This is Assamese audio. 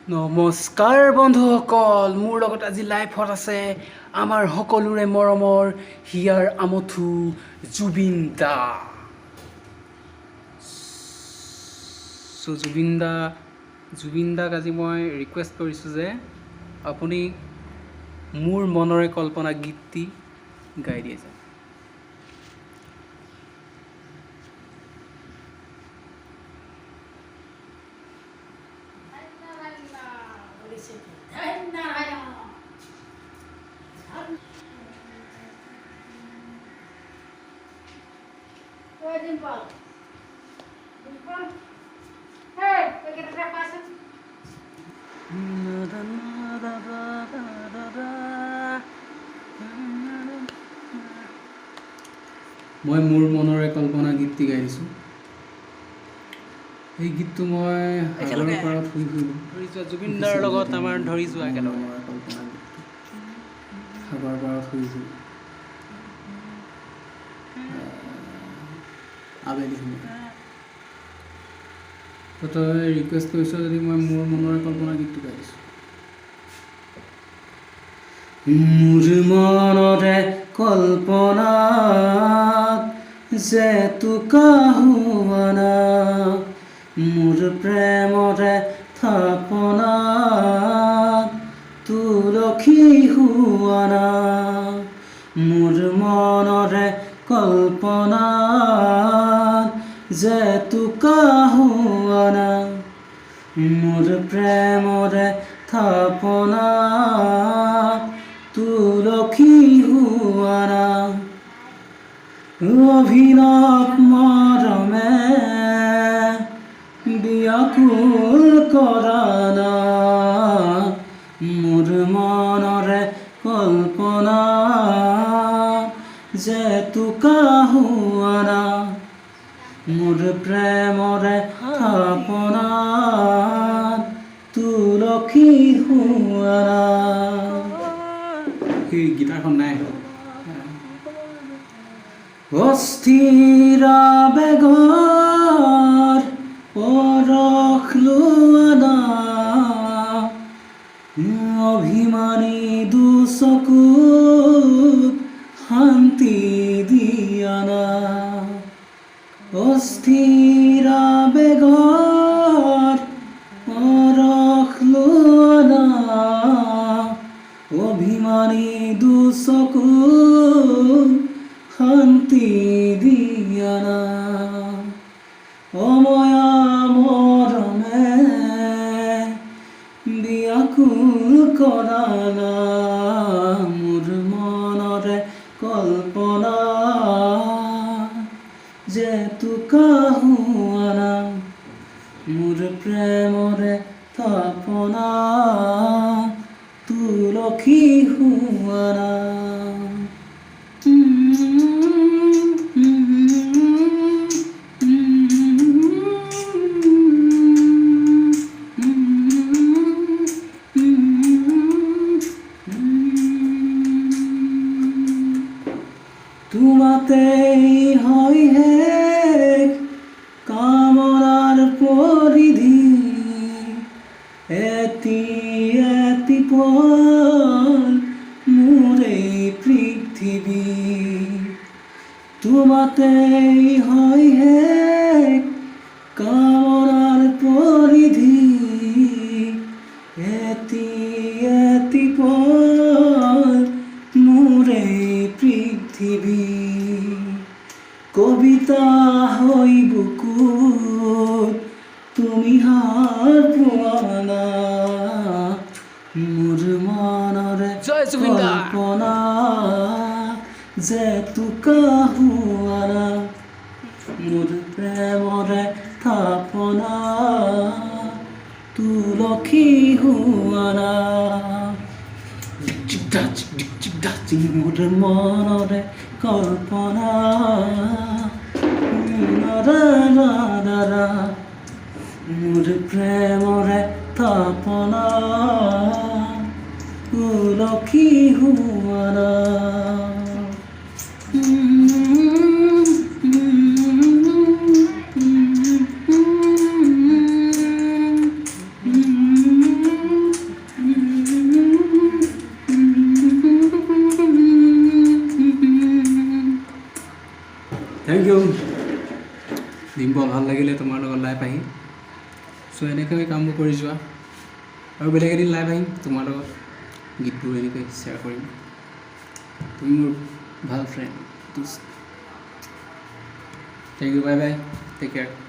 নমস্কাৰ বন্ধুসকল, মোৰ লগত আজি লাইভত আছে আমাৰ সকলোৰে মৰমৰ হিয়াৰ আমঠু জুবিন দা। জুবিন দাক আজি মই ৰিকুৱেষ্ট কৰিছোঁ যে আপুনি মোৰ মনৰে কল্পনা গীতটি গাই দিয়ে যেন। মই মোৰ মনৰে কল্পনা গীতটি গাই দিছোঁ। এই গীতটো মই সাগৰৰ পাৰত শুই ধৰি যোৱা জুবিন দাৰ লগত আমাৰ ধৰি যোৱা একেলগে কল্পনা গীতটো সাগৰৰ পাৰত শুই আবেলি সময়। তই ৰিকুৱেষ্ট কৰিছ যদি মই মোৰ মনৰে কল্পনা গীতটো গাই দিছোঁ। মোৰ মনৰে কল্পনাত যে টোকাহুৱানা, মোৰ প্ৰেমৰে থাপনাত তুলসী হুৱানা, মোৰ মনৰে কল্পনাত যে টোকাহুৱানা, মোৰ প্ৰেমৰে থাপনাত তুলসী হুৱানা, অভিনৱ মৰমে ব্যাকুল কৰানা, মোৰ মনৰে কল্পনা যে টোকাহুৱানা, মোৰ প্ৰেমৰে থাপনাত তুলসী হুৱানা। সেই গীটাৰখন নাই। অস্থিৰ বেগৰ পৰশ লোৱানা, অভিমানী দুচকুত শান্তি দিয়ানা, অস্থিৰ বেগৰ পৰশ লোৱানা, অভিমানী দুচকুত শান্তি দিয়ানা, অময়া মৰমে ব্যাকুল কৰানা, মোৰ মনৰে কল্পনা যে টোকাহুৱানা, মোৰ প্ৰেমৰে থাপনা তুলসী হুৱানা। তোমাতেই হয় শেষ কামনাৰ পৰিধি, এটি এটি পল মোৰ এই পৃথিৱী, তোমাতেই হয় শেষ কামনাৰ পৰিধি, এটি এটি পল মোৰ এই পৃথিৱী, কবিতা হৈ বুকুত তুমি হাত পোৱানা, মোৰ মনৰে কল্পনা যে টোকাহুৱানা, মোৰ প্ৰেমৰে থাপনা তুলসী হুৱানা, মোৰ মনৰে কল্পনা মোৰ প্ৰেমৰে থাপনা তুলসী হুৱানা। থেংক ইউ ডিম্পল, ভাল লাগিলে তোমাৰ লগত লাইভ আহি। চ' এনেকৈ কামবোৰ কৰি যোৱা, আৰু বেলেগ এদিন লাইভ আহিম তোমাৰ লগত গীতবোৰ এনেকৈ শ্বেয়াৰ কৰিম। তুমি মোৰ ভাল friend. Thank you, bye bye, take care.